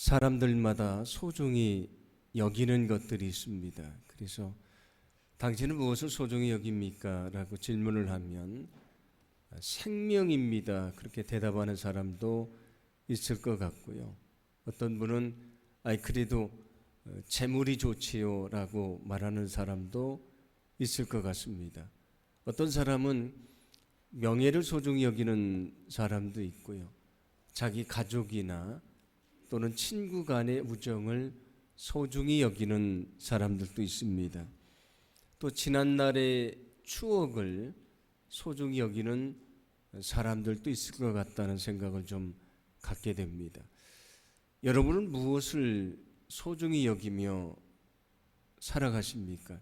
사람들마다 소중히 여기는 것들이 있습니다. 그래서 당신은 무엇을 소중히 여깁니까? 라고 질문을 하면 생명입니다. 그렇게 대답하는 사람도 있을 것 같고요. 어떤 분은 그래도 재물이 좋지요 라고 말하는 사람도 있을 것 같습니다. 어떤 사람은 명예를 소중히 여기는 사람도 있고요. 자기 가족이나 또는 친구 간의 우정을 소중히 여기는 사람들도 있습니다. 또 지난날의 추억을 소중히 여기는 사람들도 있을 것 같다는 생각을 좀 갖게 됩니다. 여러분은 무엇을 소중히 여기며 살아가십니까?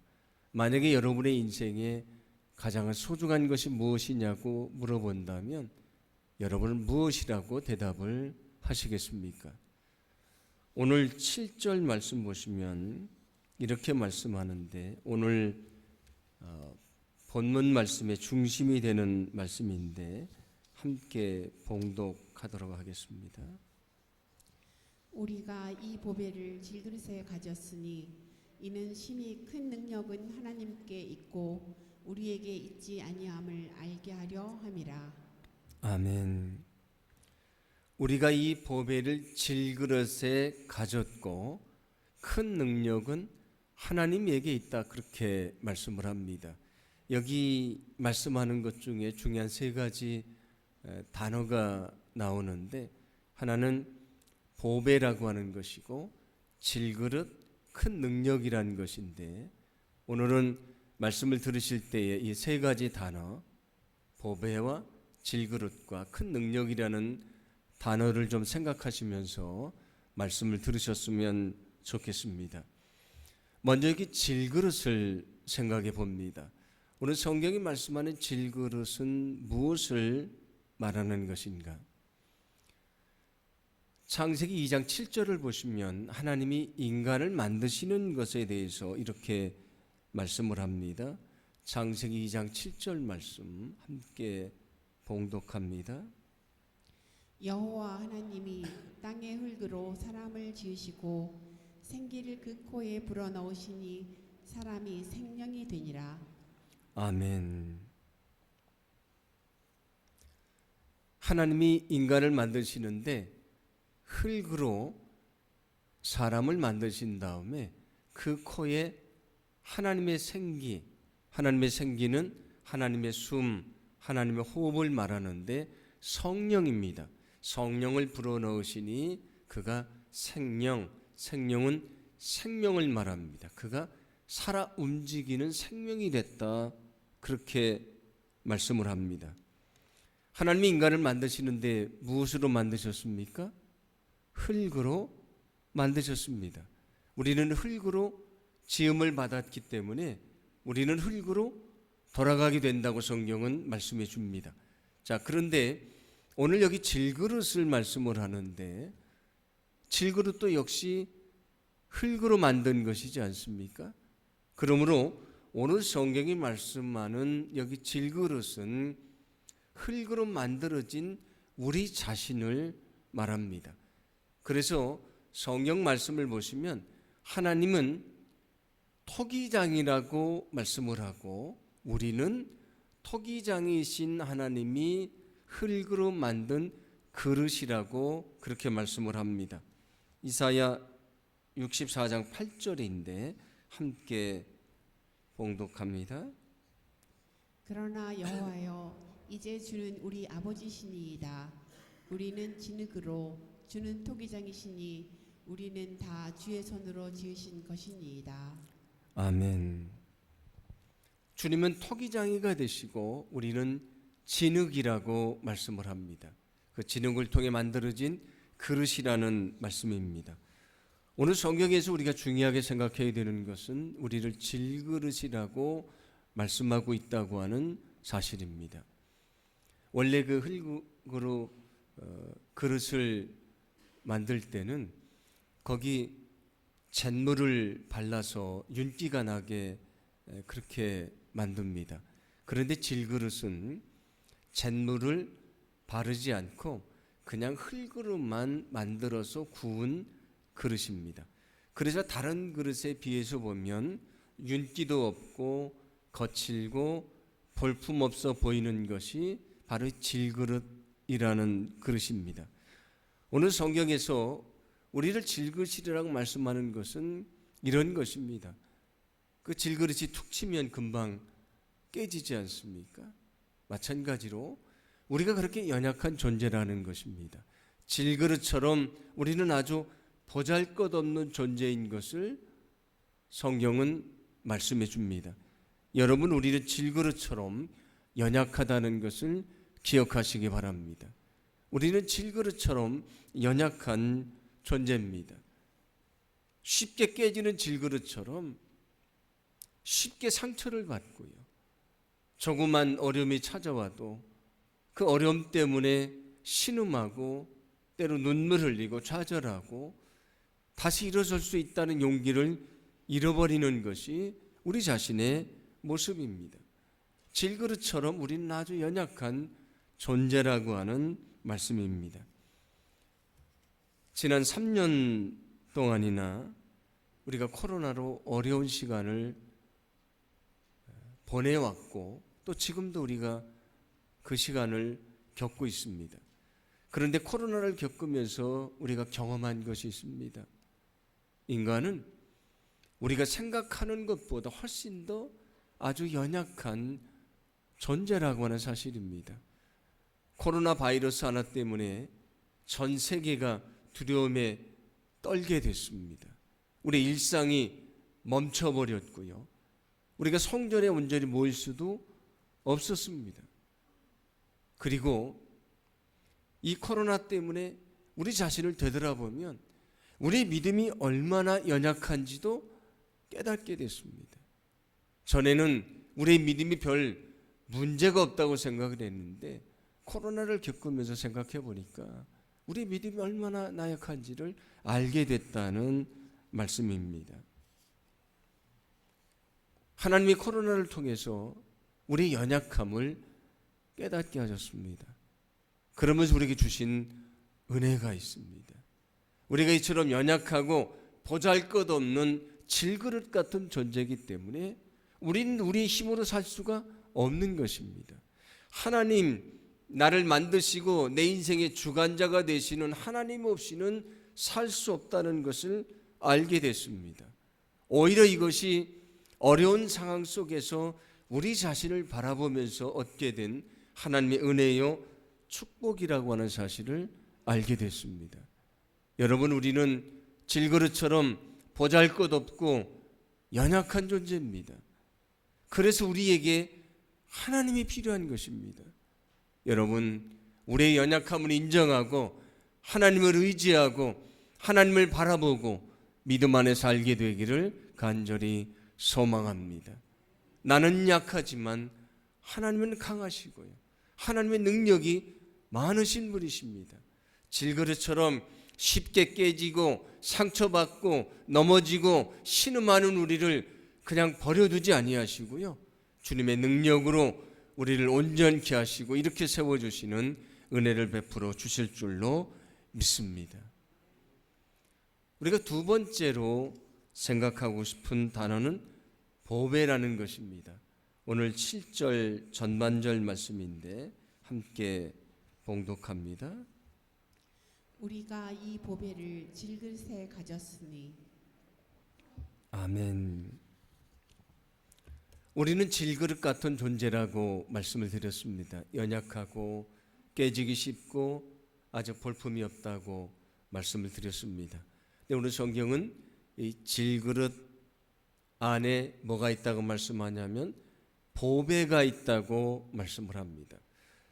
만약에 여러분의 인생에 가장 소중한 것이 무엇이냐고 물어본다면 여러분은 무엇이라고 대답을 하시겠습니까? 오늘 7절 말씀 보시면 이렇게 말씀하는데 오늘 본문 말씀의 중심이 되는 말씀인데 함께 봉독하도록 하겠습니다. 우리가 이 보배를 질그릇에 가졌으니 이는 심히 큰 능력은 하나님께 있고 우리에게 있지 아니함을 알게 하려 함이라. 아멘. 우리가 이 보배를 질그릇에 가졌고 큰 능력은 하나님에게 있다, 그렇게 말씀을 합니다. 여기 말씀하는 것 중에 중요한 세 가지 단어가 나오는데 하나는 보배라고 하는 것이고 질그릇, 큰 능력이라는 것인데 오늘은 말씀을 들으실 때에 이 세 가지 단어 보배와 질그릇과 큰 능력이라는 단어를 좀 생각하시면서 말씀을 들으셨으면 좋겠습니다. 먼저 여기 질그릇을 생각해 봅니다. 오늘 성경이 말씀하는 질그릇은 무엇을 말하는 것인가? 창세기 2장 7절을 보시면 하나님이 인간을 만드시는 것에 대해서 이렇게 말씀을 합니다. 창세기 2장 7절 말씀 함께 봉독합니다. 여호와 하나님이 땅의 흙으로 사람을 지으시고 생기를 그 코에 불어넣으시니 사람이 생명이 되니라. 아멘. 하나님이 인간을 만드시는데 흙으로 사람을 만드신 다음에 그 코에 하나님의 생기, 하나님의 생기는 하나님의 숨, 하나님의 호흡을 말하는데 성령입니다. 성령을 불어넣으시니 그가 생명은 생명을 말합니다. 그가 살아 움직이는 생명이 됐다, 그렇게 말씀을 합니다. 하나님이 인간을 만드시는데 무엇으로 만드셨습니까? 흙으로 만드셨습니다. 우리는 흙으로 지음을 받았기 때문에 우리는 흙으로 돌아가게 된다고 성경은 말씀해 줍니다. 자, 그런데 오늘 여기 질그릇을 말씀을 하는데 질그릇도 역시 흙으로 만든 것이지 않습니까? 그러므로 오늘 성경이 말씀하는 여기 질그릇은 흙으로 만들어진 우리 자신을 말합니다. 그래서 성경 말씀을 보시면 하나님은 토기장이라고 말씀을 하고 우리는 토기장이신 하나님이 흙으로 만든 그릇이라고 그렇게 말씀을 합니다. 이사야 64장 8절인데 함께 봉독합니다. 그러나 여호와여 이제 주는 우리 아버지시니이다. 우리는 진흙으로 주는 토기장이시니 우리는 다 주의 손으로 지으신 것이니이다. 아멘. 주님은 토기장이가 되시고 우리는 진흙이라고 말씀을 합니다. 그 진흙을 통해 만들어진 그릇이라는 말씀입니다. 오늘 성경에서 우리가 중요하게 생각해야 되는 것은 우리를 질그릇이라고 말씀하고 있다고 하는 사실입니다. 원래 그 흙으로 그릇을 만들 때는 거기 잿물을 발라서 윤기가 나게 그렇게 만듭니다. 그런데 질그릇은 잿물을 바르지 않고 그냥 흙으로만 만들어서 구운 그릇입니다. 그래서 다른 그릇에 비해서 보면 윤기도 없고 거칠고 볼품없어 보이는 것이 바로 질그릇이라는 그릇입니다. 오늘 성경에서 우리를 질그릇이라고 말씀하는 것은 이런 것입니다. 그 질그릇이 툭 치면 금방 깨지지 않습니까? 마찬가지로 우리가 그렇게 연약한 존재라는 것입니다. 질그릇처럼 우리는 아주 보잘것없는 존재인 것을 성경은 말씀해 줍니다. 여러분, 우리는 질그릇처럼 연약하다는 것을 기억하시기 바랍니다. 우리는 질그릇처럼 연약한 존재입니다. 쉽게 깨지는 질그릇처럼 쉽게 상처를 받고요. 조그만 어려움이 찾아와도 그 어려움 때문에 신음하고 때로 눈물 흘리고 좌절하고 다시 일어설 수 있다는 용기를 잃어버리는 것이 우리 자신의 모습입니다. 질그릇처럼 우리는 아주 연약한 존재라고 하는 말씀입니다. 지난 3년 동안이나 우리가 코로나로 어려운 시간을 보내왔고 또 지금도 우리가 그 시간을 겪고 있습니다. 그런데 코로나를 겪으면서 우리가 경험한 것이 있습니다. 인간은 우리가 생각하는 것보다 훨씬 더 아주 연약한 존재라고 하는 사실입니다. 코로나 바이러스 하나 때문에 전 세계가 두려움에 떨게 됐습니다. 우리 일상이 멈춰버렸고요. 우리가 성전에 온전히 모일 수도 없었습니다. 그리고 이 코로나 때문에 우리 자신을 되돌아보면 우리 믿음이 얼마나 연약한지도 깨닫게 됐습니다. 전에는 우리의 믿음이 별 문제가 없다고 생각을 했는데 코로나를 겪으면서 생각해 보니까 우리 믿음이 얼마나 나약한지를 알게 됐다는 말씀입니다. 하나님이 코로나를 통해서 우리의 연약함을 깨닫게 하셨습니다. 그러면서 우리에게 주신 은혜가 있습니다. 우리가 이처럼 연약하고 보잘것없는 질그릇 같은 존재이기 때문에 우리는 우리의 힘으로 살 수가 없는 것입니다. 하나님, 나를 만드시고 내 인생의 주관자가 되시는 하나님 없이는 살 수 없다는 것을 알게 됐습니다. 오히려 이것이 어려운 상황 속에서 우리 자신을 바라보면서 얻게 된 하나님의 은혜요 축복이라고 하는 사실을 알게 됐습니다. 여러분, 우리는 질그릇처럼 보잘것없고 연약한 존재입니다. 그래서 우리에게 하나님이 필요한 것입니다. 여러분, 우리의 연약함을 인정하고 하나님을 의지하고 하나님을 바라보고 믿음 안에 살게 되기를 간절히 소망합니다. 나는 약하지만 하나님은 강하시고요. 하나님의 능력이 많으신 분이십니다. 질그릇처럼 쉽게 깨지고 상처받고 넘어지고 신음하는 우리를 그냥 버려두지 아니하시고요. 주님의 능력으로 우리를 온전케 하시고 이렇게 세워주시는 은혜를 베풀어 주실 줄로 믿습니다. 우리가 두 번째로 생각하고 싶은 단어는 보배라는 것입니다. 오늘 7절 전반절 말씀인데 함께 봉독합니다. 우리가 이 보배를 질그릇에 가졌으니. 아멘. 우리는 질그릇 같은 존재라고 말씀을 드렸습니다. 연약하고 깨지기 쉽고 아주 볼품이 없다고 말씀을 드렸습니다. 근데 오늘 성경은 이 질그릇 안에 뭐가 있다고 말씀하냐면 보배가 있다고 말씀을 합니다.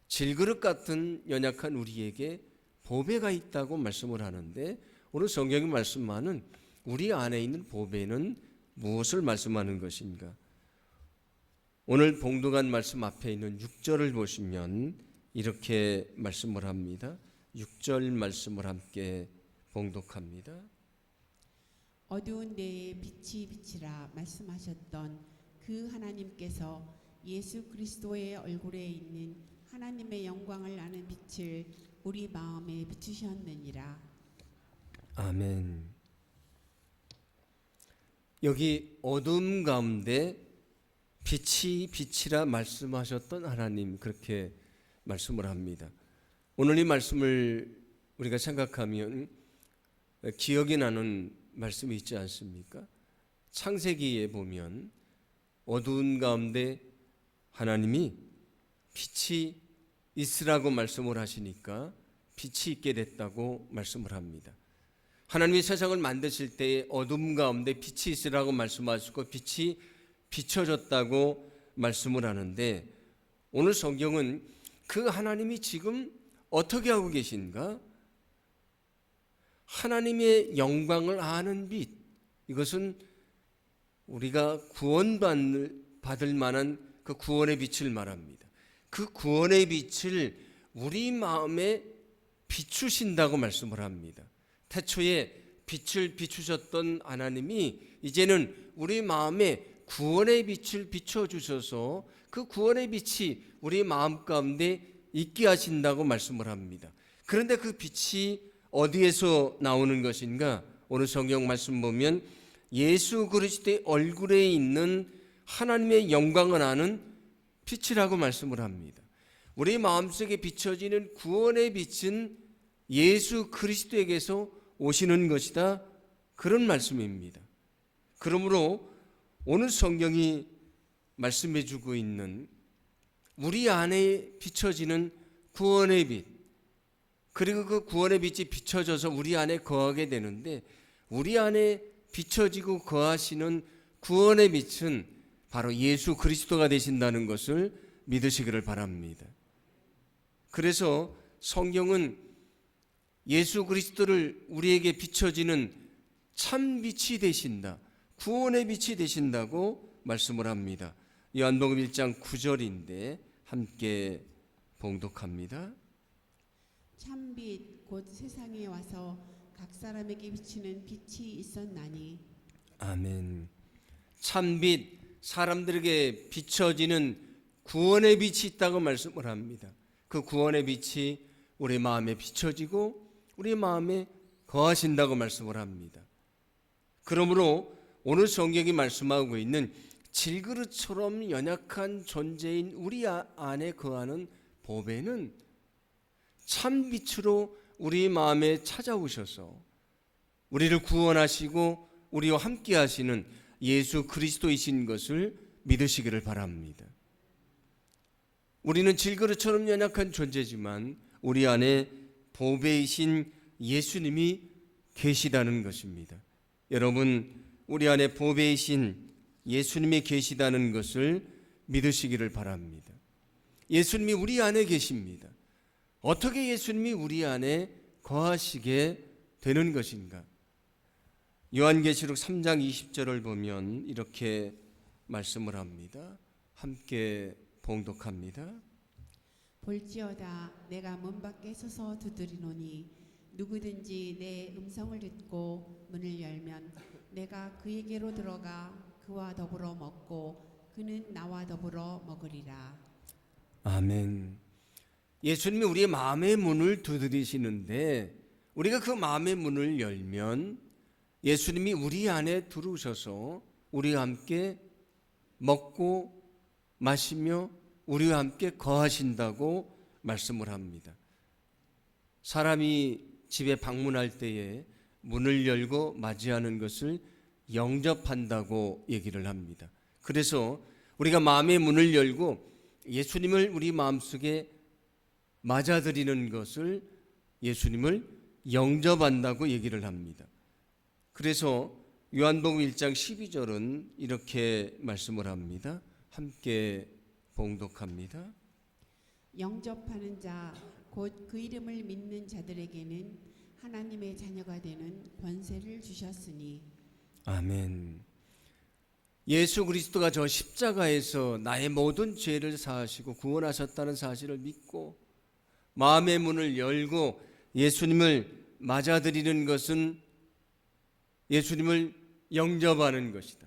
질그릇 같은 연약한 우리에게 보배가 있다고 말씀을 하는데 오늘 성경이 말씀하는 우리 안에 있는 보배는 무엇을 말씀하는 것인가? 오늘 봉독한 말씀 앞에 있는 6절을 보시면 이렇게 말씀을 합니다. 6절 말씀을 함께 봉독합니다. 어두운 데에 빛이 비치라 말씀하셨던 그 하나님께서 예수 그리스도의 얼굴에 있는 하나님의 영광을 아는 빛을 우리 마음에 비추셨느니라. 아멘. 여기 어둠 가운데 빛이 빛이라 말씀하셨던 하나님, 그렇게 말씀을 합니다. 오늘 이 말씀을 우리가 생각하면 기억이 나는 말씀이 있지 않습니까? 창세기에 보면 어두운 가운데 하나님이 빛이 있으라고 말씀을 하시니까 빛이 있게 됐다고 말씀을 합니다. 하나님이 세상을 만드실 때에 어둠 가운데 빛이 있으라고 말씀하시고 빛이 비춰졌다고 말씀을 하는데, 오늘 성경은 그 하나님이 지금 어떻게 하고 계신가? 하나님의 영광을 아는 빛, 이것은 우리가 구원받을 만한 그 구원의 빛을 말합니다. 그 구원의 빛을 우리 마음에 비추신다고 말씀을 합니다. 태초에 빛을 비추셨던 하나님이 이제는 우리 마음에 구원의 빛을 비춰주셔서 그 구원의 빛이 우리 마음 가운데 있게 하신다고 말씀을 합니다. 그런데 그 빛이 어디에서 나오는 것인가? 오늘 성경 말씀 보면 예수 그리스도의 얼굴에 있는 하나님의 영광을 아는 빛이라고 말씀을 합니다. 우리 마음속에 비춰지는 구원의 빛은 예수 그리스도에게서 오시는 것이다, 그런 말씀입니다. 그러므로 오늘 성경이 말씀해 주고 있는 우리 안에 비춰지는 구원의 빛, 그리고 그 구원의 빛이 비춰져서 우리 안에 거하게 되는데, 우리 안에 비춰지고 거하시는 구원의 빛은 바로 예수 그리스도가 되신다는 것을 믿으시기를 바랍니다. 그래서 성경은 예수 그리스도를 우리에게 비춰지는 참 빛이 되신다, 구원의 빛이 되신다고 말씀을 합니다. 요한복음 1장 9절인데 함께 봉독합니다. 참빛 곧 세상에 와서 각 사람에게 비치는 빛이 있었나니. 아멘. 참빛, 사람들에게 비춰지는 구원의 빛이 있다고 말씀을 합니다. 그 구원의 빛이 우리 마음에 비춰지고 우리 마음에 거하신다고 말씀을 합니다. 그러므로 오늘 성경이 말씀하고 있는 질그릇처럼 연약한 존재인 우리 안에 거하는 보배는 참빛으로 우리 마음에 찾아오셔서 우리를 구원하시고 우리와 함께 하시는 예수 그리스도이신 것을 믿으시기를 바랍니다. 우리는 질그릇처럼 연약한 존재지만 우리 안에 보배이신 예수님이 계시다는 것입니다. 여러분, 우리 안에 보배이신 예수님이 계시다는 것을 믿으시기를 바랍니다. 예수님이 우리 안에 계십니다. 어떻게 예수님이 우리 안에 거하시게 되는 것인가? 요한계시록 3장 20절을 보면 이렇게 말씀을 합니다. 함께 봉독합니다. 볼지어다 내가 문 밖에 서서 두드리노니 누구든지 내 음성을 듣고 문을 열면 내가 그에게로 들어가 그와 더불어 먹고 그는 나와 더불어 먹으리라. 아멘. 예수님이 우리의 마음의 문을 두드리시는데 우리가 그 마음의 문을 열면 예수님이 우리 안에 들어오셔서 우리와 함께 먹고 마시며 우리와 함께 거하신다고 말씀을 합니다. 사람이 집에 방문할 때에 문을 열고 맞이하는 것을 영접한다고 얘기를 합니다. 그래서 우리가 마음의 문을 열고 예수님을 우리 마음속에 맞아들이는 것을 예수님을 영접한다고 얘기를 합니다. 그래서 요한복음 1장 12절은 이렇게 말씀을 합니다. 함께 봉독합니다. 영접하는 자 곧 그 이름을 믿는 자들에게는 하나님의 자녀가 되는 권세를 주셨으니. 아멘. 예수 그리스도가 저 십자가에서 나의 모든 죄를 사하시고 구원하셨다는 사실을 믿고 마음의 문을 열고 예수님을 맞아들이는 것은 예수님을 영접하는 것이다.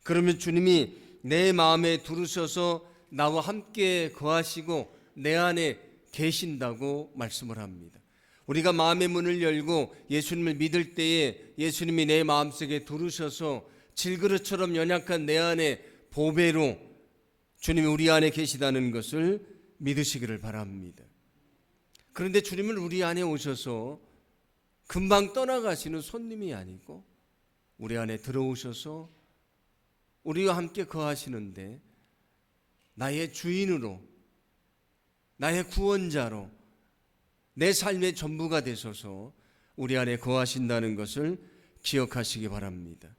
그러면 주님이 내 마음에 들으셔서 나와 함께 거하시고 내 안에 계신다고 말씀을 합니다. 우리가 마음의 문을 열고 예수님을 믿을 때에 예수님이 내 마음속에 들으셔서 질그릇처럼 연약한 내 안에 보배로 주님이 우리 안에 계시다는 것을 믿으시기를 바랍니다. 그런데 주님은 우리 안에 오셔서 금방 떠나가시는 손님이 아니고 우리 안에 들어오셔서 우리와 함께 거하시는데 나의 주인으로, 나의 구원자로, 내 삶의 전부가 되셔서 우리 안에 거하신다는 것을 기억하시기 바랍니다.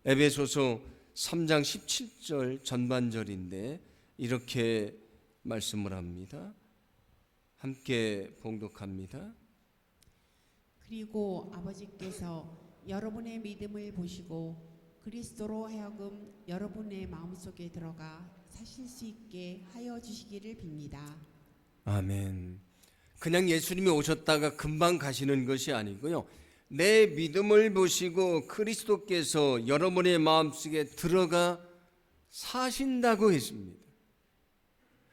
에베소서 3장 17절 전반절인데 이렇게 말씀을 합니다. 함께 봉독합니다. 그리고 아버지께서 여러분의 믿음을 보시고 그리스도로 하여금 여러분의 마음속에 들어가 사실 수 있게 하여 주시기를 빕니다. 아멘. 그냥 예수님이 오셨다가 금방 가시는 것이 아니고요. 내 믿음을 보시고 그리스도께서 여러분의 마음속에 들어가 사신다고 했습니다.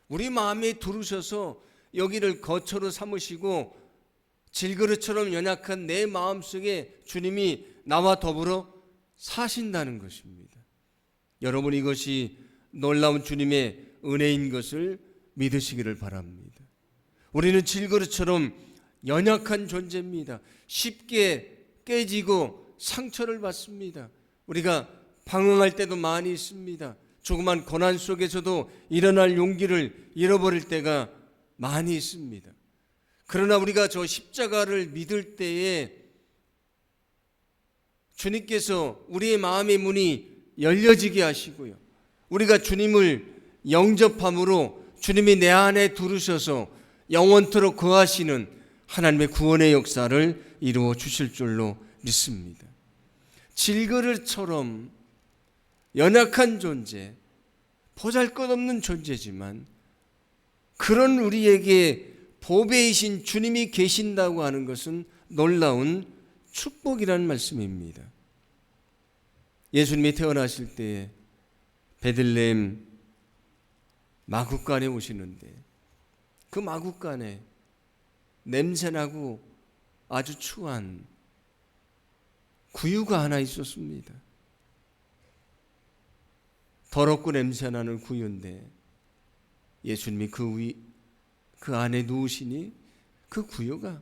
우리 마음에 들으셔서 여기를 거처로 삼으시고 질그릇처럼 연약한 내 마음속에 주님이 나와 더불어 사신다는 것입니다. 여러분, 이것이 놀라운 주님의 은혜인 것을 믿으시기를 바랍니다. 우리는 질그릇처럼 연약한 존재입니다. 쉽게 깨지고 상처를 받습니다. 우리가 방황할 때도 많이 있습니다. 조그만 고난 속에서도 일어날 용기를 잃어버릴 때가 많이 있습니다. 그러나 우리가 저 십자가를 믿을 때에 주님께서 우리의 마음의 문이 열려지게 하시고요. 우리가 주님을 영접함으로 주님이 내 안에 들으셔서 영원토록 거하시는 하나님의 구원의 역사를 이루어 주실 줄로 믿습니다. 질그릇처럼 연약한 존재, 보잘것없는 존재지만 그런 우리에게 보배이신 주님이 계신다고 하는 것은 놀라운 축복이라는 말씀입니다. 예수님이 태어나실 때 베들레헴 마구간에 오시는데 그 마구간에 냄새나고 아주 추한 구유가 하나 있었습니다. 더럽고 냄새나는 구유인데 예수님이 그 안에 누우시니 그 구유가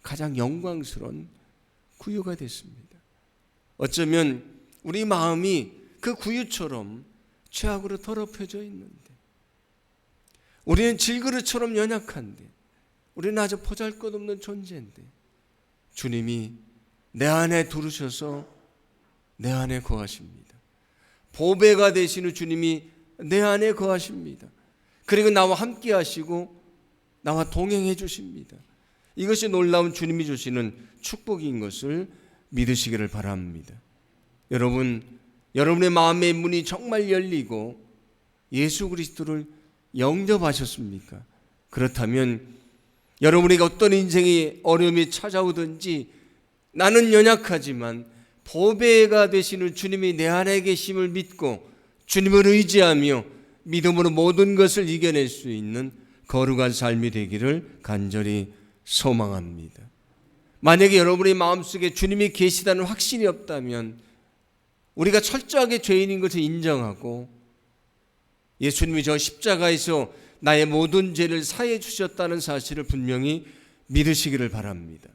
가장 영광스러운 구유가 됐습니다. 어쩌면 우리 마음이 그 구유처럼 죄악으로 더럽혀져 있는데 우리는 질그릇처럼 연약한데 우리는 아주 보잘것없는 존재인데 주님이 내 안에 들으셔서 내 안에 거하십니다. 보배가 되시는 주님이 내 안에 거하십니다. 그리고 나와 함께 하시고 나와 동행해 주십니다. 이것이 놀라운 주님이 주시는 축복인 것을 믿으시기를 바랍니다. 여러분, 여러분의 마음의 문이 정말 열리고 예수 그리스도를 영접하셨습니까? 그렇다면 여러분에게 어떤 인생의 어려움이 찾아오든지 나는 연약하지만 보배가 되시는 주님이 내 안에 계심을 믿고 주님을 의지하며 믿음으로 모든 것을 이겨낼 수 있는 거룩한 삶이 되기를 간절히 소망합니다. 만약에 여러분의 마음속에 주님이 계시다는 확신이 없다면 우리가 철저하게 죄인인 것을 인정하고 예수님이 저 십자가에서 나의 모든 죄를 사해 주셨다는 사실을 분명히 믿으시기를 바랍니다.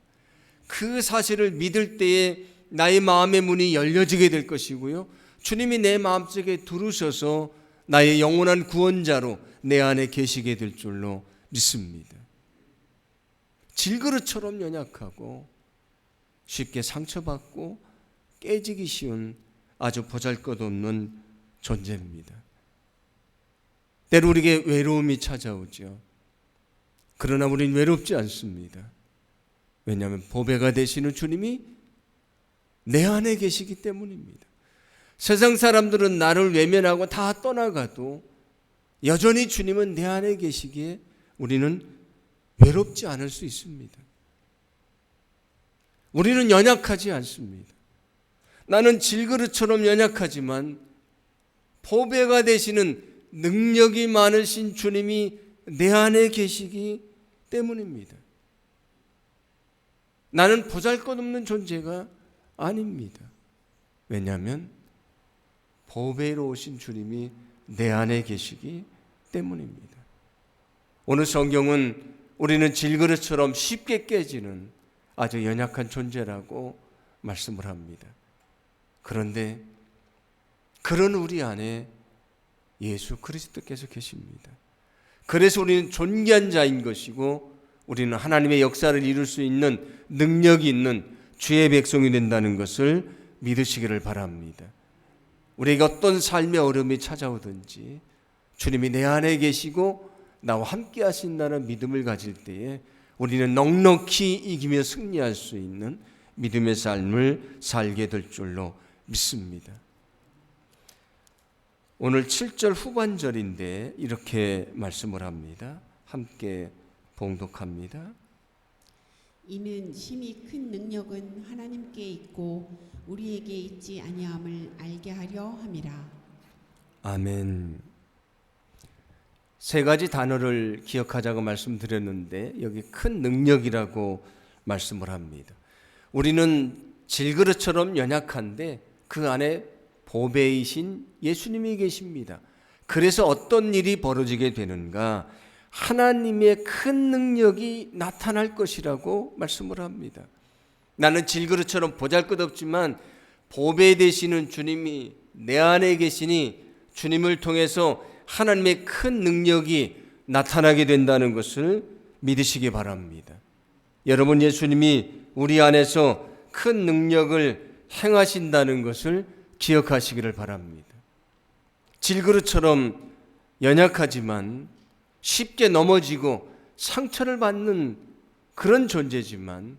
그 사실을 믿을 때에 나의 마음의 문이 열려지게 될 것이고요. 주님이 내 마음속에 들으셔서 나의 영원한 구원자로 내 안에 계시게 될 줄로 믿습니다. 질그릇처럼 연약하고 쉽게 상처받고 깨지기 쉬운 아주 보잘것없는 존재입니다. 때로 우리에게 외로움이 찾아오죠. 그러나 우리는 외롭지 않습니다. 왜냐하면 보배가 되시는 주님이 내 안에 계시기 때문입니다. 세상 사람들은 나를 외면하고 다 떠나가도 여전히 주님은 내 안에 계시기에 우리는 외롭지 않을 수 있습니다. 우리는 연약하지 않습니다. 나는 질그릇처럼 연약하지만 보배가 되시는 능력이 많으신 주님이 내 안에 계시기 때문입니다. 나는 보잘것없는 존재가 아닙니다. 왜냐하면 보배로 오신 주님이 내 안에 계시기 때문입니다. 오늘 성경은 우리는 질그릇처럼 쉽게 깨지는 아주 연약한 존재라고 말씀을 합니다. 그런데 그런 우리 안에 예수 그리스도께서 계십니다. 그래서 우리는 존귀한 자인 것이고 우리는 하나님의 역사를 이룰 수 있는 능력이 있는 주의 백성이 된다는 것을 믿으시기를 바랍니다. 우리에게 어떤 삶의 어려움이 찾아오든지 주님이 내 안에 계시고 나와 함께 하신다는 믿음을 가질 때에 우리는 넉넉히 이기며 승리할 수 있는 믿음의 삶을 살게 될 줄로 믿습니다. 오늘 7절 후반절인데 이렇게 말씀을 합니다. 함께 봉독합니다. 이는 심히 큰 능력은 하나님께 있고 우리에게 있지 아니함을 알게 하려 함이라. 아멘. 세 가지 단어를 기억하자고 말씀드렸는데 여기 큰 능력이라고 말씀을 합니다. 우리는 질그릇처럼 연약한데 그 안에 보배이신 예수님이 계십니다. 그래서 어떤 일이 벌어지게 되는가? 하나님의 큰 능력이 나타날 것이라고 말씀을 합니다. 나는 질그릇처럼 보잘것없지만 보배 되시는 주님이 내 안에 계시니 주님을 통해서 하나님의 큰 능력이 나타나게 된다는 것을 믿으시기 바랍니다. 여러분, 예수님이 우리 안에서 큰 능력을 행하신다는 것을 기억하시기를 바랍니다. 질그릇처럼 연약하지만 쉽게 넘어지고 상처를 받는 그런 존재지만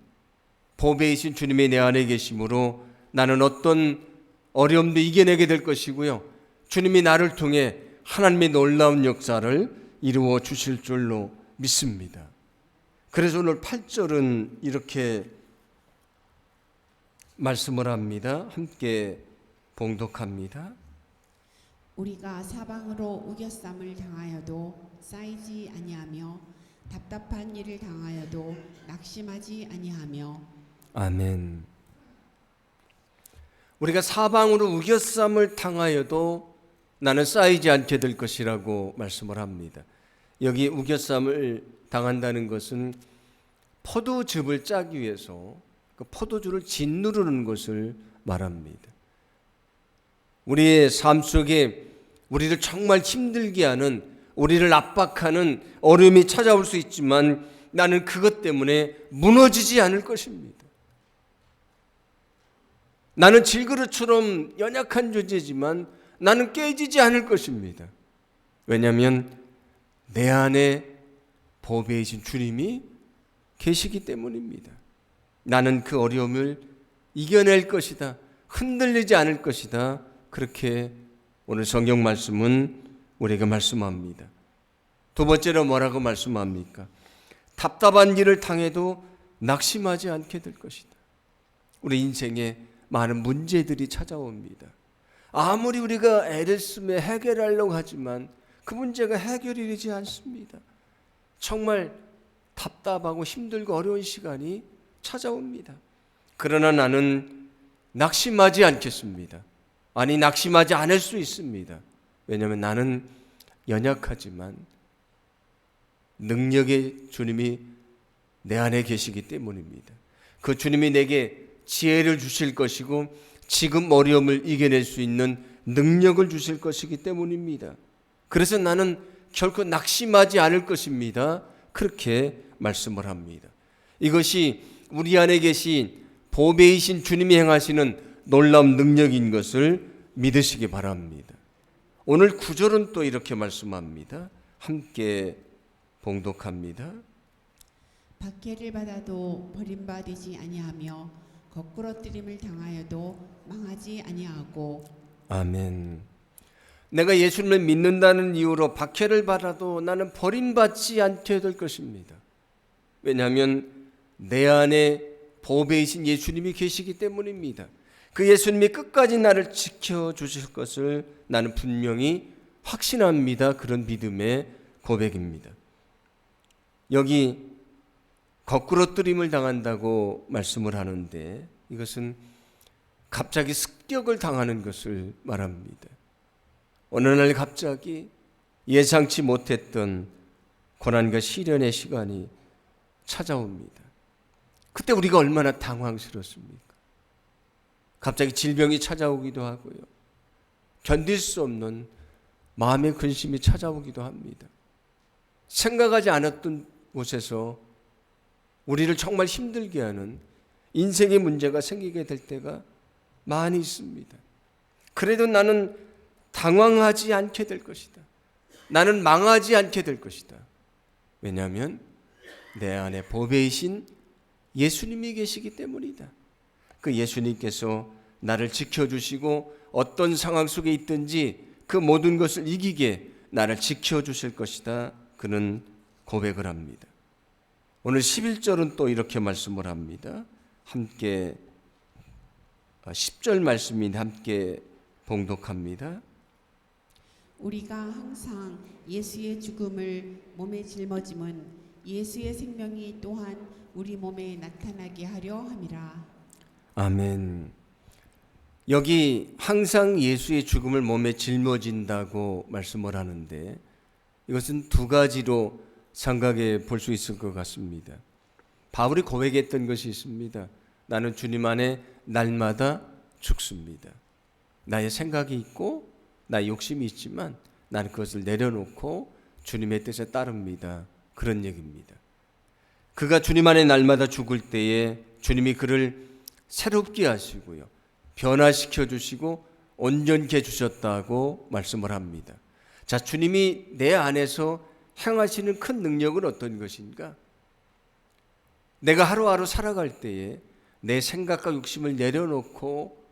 보배이신 주님이 내 안에 계심으로 나는 어떤 어려움도 이겨내게 될 것이고요. 주님이 나를 통해 하나님의 놀라운 역사를 이루어 주실 줄로 믿습니다. 그래서 오늘 8절은 이렇게 말씀을 합니다. 함께 봉독합니다. 우리가 사방으로 우겨쌈을 당하여도 쌓이지 아니하며 답답한 일을 당하여도 낙심하지 아니하며. 아멘. 우리가 사방으로 우겨쌈을 당하여도 나는 쌓이지 않게 될 것이라고 말씀을 합니다. 여기 우겨쌈을 당한다는 것은 포도즙을 짜기 위해서 그 포도주를 짓누르는 것을 말합니다. 우리의 삶 속에 우리를 정말 힘들게 하는, 우리를 압박하는 어려움이 찾아올 수 있지만 나는 그것 때문에 무너지지 않을 것입니다. 나는 질그릇처럼 연약한 존재지만 나는 깨지지 않을 것입니다. 왜냐하면 내 안에 보배이신 주님이 계시기 때문입니다. 나는 그 어려움을 이겨낼 것이다. 흔들리지 않을 것이다. 그렇게 오늘 성경 말씀은 우리에게 말씀합니다. 두 번째로 뭐라고 말씀합니까? 답답한 일을 당해도 낙심하지 않게 될 것이다. 우리 인생에 많은 문제들이 찾아옵니다. 아무리 우리가 애를 쓰며 해결하려고 하지만 그 문제가 해결이 되지 않습니다. 정말 답답하고 힘들고 어려운 시간이 찾아옵니다. 그러나 나는 낙심하지 않겠습니다. 아니, 낙심하지 않을 수 있습니다. 왜냐하면 나는 연약하지만 능력의 주님이 내 안에 계시기 때문입니다. 그 주님이 내게 지혜를 주실 것이고 지금 어려움을 이겨낼 수 있는 능력을 주실 것이기 때문입니다. 그래서 나는 결코 낙심하지 않을 것입니다. 그렇게 말씀을 합니다. 이것이 우리 안에 계신 보배이신 주님이 행하시는 놀라운 능력인 것을 믿으시기 바랍니다. 오늘 9절은 또 이렇게 말씀합니다. 함께 봉독합니다. 박해를 받아도 버림받지 아니하며 거꾸러뜨림을 당하여도 망하지 아니하고. 아멘. 내가 예수님을 믿는다는 이유로 박해를 받아도 나는 버림받지 않게 될 것입니다. 왜냐하면 내 안에 보배이신 예수님이 계시기 때문입니다. 그 예수님이 끝까지 나를 지켜주실 것을 나는 분명히 확신합니다. 그런 믿음의 고백입니다. 여기 거꾸러뜨림을 당한다고 말씀을 하는데 이것은 갑자기 습격을 당하는 것을 말합니다. 어느 날 갑자기 예상치 못했던 고난과 시련의 시간이 찾아옵니다. 그때 우리가 얼마나 당황스럽습니까? 갑자기 질병이 찾아오기도 하고요. 견딜 수 없는 마음의 근심이 찾아오기도 합니다. 생각하지 않았던 곳에서 우리를 정말 힘들게 하는 인생의 문제가 생기게 될 때가 많이 있습니다. 그래도 나는 당황하지 않게 될 것이다. 나는 망하지 않게 될 것이다. 왜냐하면 내 안에 보배이신 예수님이 계시기 때문이다. 그 예수님께서 나를 지켜주시고 어떤 상황 속에 있든지 그 모든 것을 이기게 나를 지켜주실 것이다. 그는 고백을 합니다. 오늘 11절은 또 이렇게 말씀을 합니다. 함께 10절 말씀인데 함께 봉독합니다. 우리가 항상 예수의 죽음을 몸에 짊어짐은 예수의 생명이 또한 우리 몸에 나타나게 하려 함이라. 아멘. 여기 항상 예수의 죽음을 몸에 짊어진다고 말씀을 하는데 이것은 두 가지로 생각해 볼 수 있을 것 같습니다. 바울이 고백했던 것이 있습니다. 나는 주님 안에 날마다 죽습니다. 나의 생각이 있고 나의 욕심이 있지만 나는 그것을 내려놓고 주님의 뜻에 따릅니다. 그런 얘기입니다. 그가 주님 안에 날마다 죽을 때에 주님이 그를 새롭게 하시고요. 변화시켜 주시고 온전케 해주셨다고 말씀을 합니다. 자, 주님이 내 안에서 행하시는 큰 능력은 어떤 것인가? 내가 하루하루 살아갈 때에 내 생각과 욕심을 내려놓고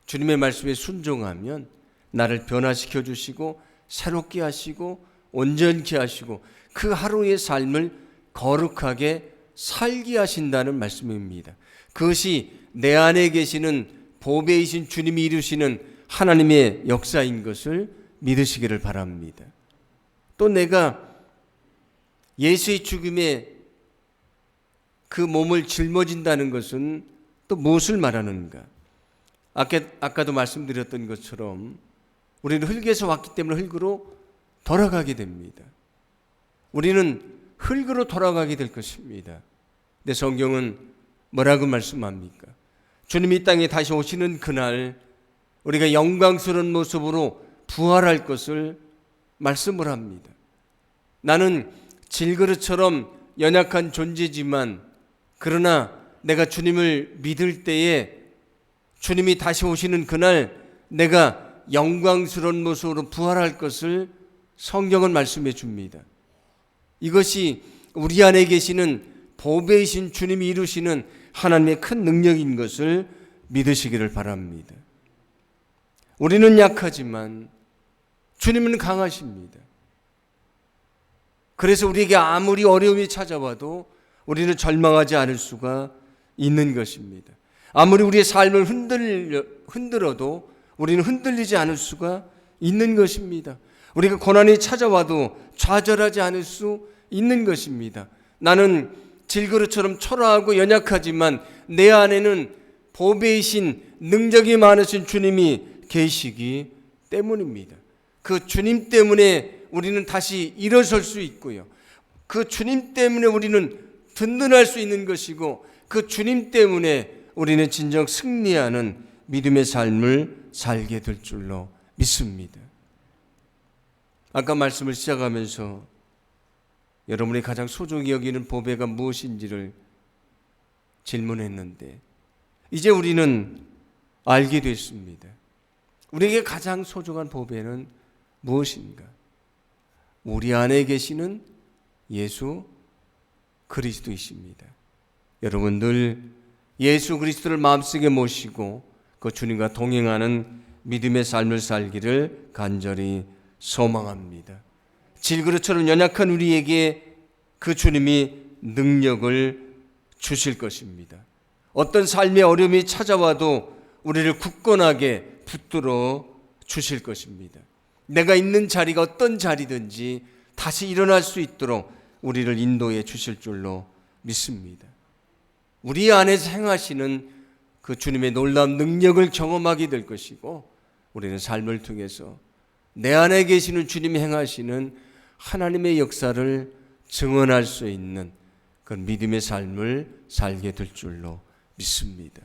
주님의 말씀에 순종하면 나를 변화시켜 주시고 새롭게 하시고 온전케 하시고 그 하루의 삶을 거룩하게 살게 하신다는 말씀입니다. 그것이 내 안에 계시는 보배이신 주님이 이루시는 하나님의 역사인 것을 믿으시기를 바랍니다. 또 내가 예수의 죽음에 그 몸을 짊어진다는 것은 또 무엇을 말하는가? 아까도 말씀드렸던 것처럼 우리는 흙에서 왔기 때문에 흙으로 돌아가게 됩니다. 우리는 흙으로 돌아가게 될 것입니다. 근데 성경은 뭐라고 말씀합니까? 주님이 이 땅에 다시 오시는 그날 우리가 영광스러운 모습으로 부활할 것을 말씀을 합니다. 나는 질그릇처럼 연약한 존재지만 그러나 내가 주님을 믿을 때에 주님이 다시 오시는 그날 내가 영광스러운 모습으로 부활할 것을 성경은 말씀해 줍니다. 이것이 우리 안에 계시는 보배이신 주님이 이루시는 하나님의 큰 능력인 것을 믿으시기를 바랍니다. 우리는 약하지만 주님은 강하십니다. 그래서 우리에게 아무리 어려움이 찾아와도 우리는 절망하지 않을 수가 있는 것입니다. 아무리 우리의 삶을 흔들어도 우리는 흔들리지 않을 수가 있는 것입니다. 우리가 고난이 찾아와도 좌절하지 않을 수 있는 것입니다. 나는 질그릇처럼 초라하고 연약하지만 내 안에는 보배이신 능력이 많으신 주님이 계시기 때문입니다. 그 주님 때문에 우리는 다시 일어설 수 있고요. 그 주님 때문에 우리는 든든할 수 있는 것이고 그 주님 때문에 우리는 진정 승리하는 믿음의 삶을 살게 될 줄로 믿습니다. 아까 말씀을 시작하면서 여러분이 가장 소중히 여기는 보배가 무엇인지를 질문했는데 이제 우리는 알게 됐습니다. 우리에게 가장 소중한 보배는 무엇인가? 우리 안에 계시는 예수 그리스도이십니다. 여러분 늘 예수 그리스도를 마음속에 모시고 그 주님과 동행하는 믿음의 삶을 살기를 간절히 소망합니다. 질그릇처럼 연약한 우리에게 그 주님이 능력을 주실 것입니다. 어떤 삶의 어려움이 찾아와도 우리를 굳건하게 붙들어 주실 것입니다. 내가 있는 자리가 어떤 자리든지 다시 일어날 수 있도록 우리를 인도해 주실 줄로 믿습니다. 우리 안에서 행하시는 그 주님의 놀라운 능력을 경험하게 될 것이고 우리는 삶을 통해서 내 안에 계시는 주님이 행하시는 하나님의 역사를 증언할 수 있는 그런 믿음의 삶을 살게 될 줄로 믿습니다.